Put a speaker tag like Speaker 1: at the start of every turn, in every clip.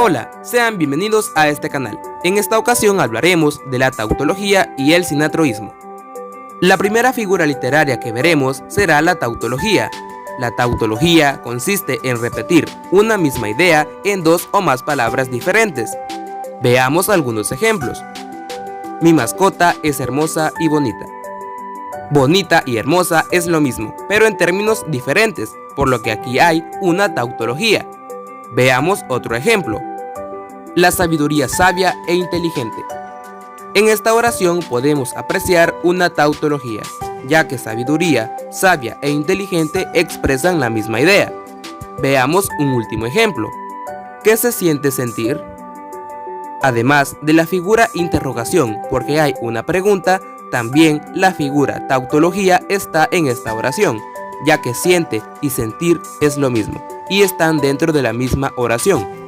Speaker 1: Hola, sean bienvenidos a este canal. En esta ocasión hablaremos de la tautología y el sinatroísmo. La primera figura literaria que veremos será la tautología. La tautología consiste en repetir una misma idea en dos o más palabras diferentes. Veamos algunos ejemplos. Mi mascota es hermosa y bonita. Bonita y hermosa es lo mismo, pero en términos diferentes, por lo que aquí hay una tautología. Veamos otro ejemplo. La sabiduría sabia e inteligente. En esta oración podemos apreciar una tautología, ya que sabiduría, sabia e inteligente expresan la misma idea. Veamos un último ejemplo. ¿Qué se siente sentir? Además de la figura interrogación, porque hay una pregunta, también la figura tautología está en esta oración, ya que siente y sentir es lo mismo, y están dentro de la misma oración.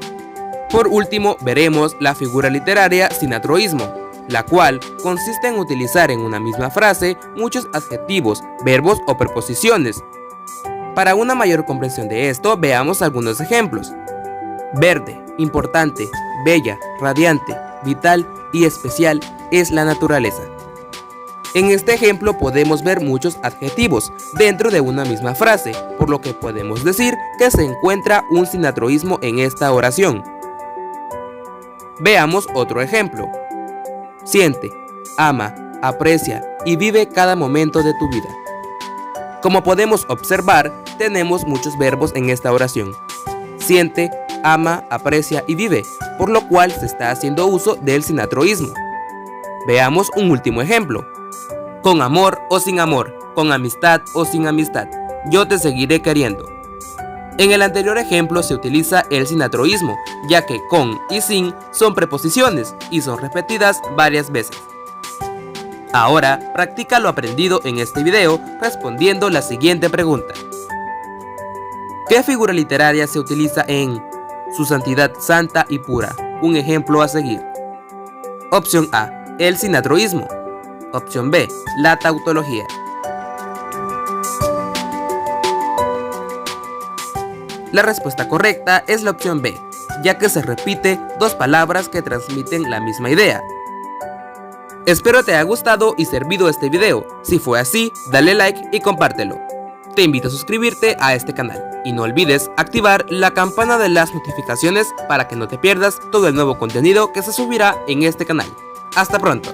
Speaker 1: Por último, veremos la figura literaria sinatroísmo, la cual consiste en utilizar en una misma frase muchos adjetivos, verbos o preposiciones. Para una mayor comprensión de esto, veamos algunos ejemplos. Verde, importante, bella, radiante, vital y especial es la naturaleza. En este ejemplo podemos ver muchos adjetivos dentro de una misma frase, por lo que podemos decir que se encuentra un sinatroísmo en esta oración. Veamos otro ejemplo. Siente, ama, aprecia y vive cada momento de tu vida. Como podemos observar, tenemos muchos verbos en esta oración. Siente, ama, aprecia y vive, por lo cual se está haciendo uso del sinatroísmo. Veamos un último ejemplo. Con amor o sin amor, con amistad o sin amistad, yo te seguiré queriendo. En el anterior ejemplo se utiliza el sinatroísmo, ya que con y sin son preposiciones y son repetidas varias veces. Ahora, practica lo aprendido en este video respondiendo la siguiente pregunta. ¿Qué figura literaria se utiliza en Su Santidad Santa y Pura? Un ejemplo a seguir. Opción A, el sinatroísmo. Opción B, la tautología. La respuesta correcta es la opción B, ya que se repite dos palabras que transmiten la misma idea. Espero te haya gustado y servido este video. Si fue así, dale like y compártelo. Te invito a suscribirte a este canal y no olvides activar la campana de las notificaciones para que no te pierdas todo el nuevo contenido que se subirá en este canal. Hasta pronto.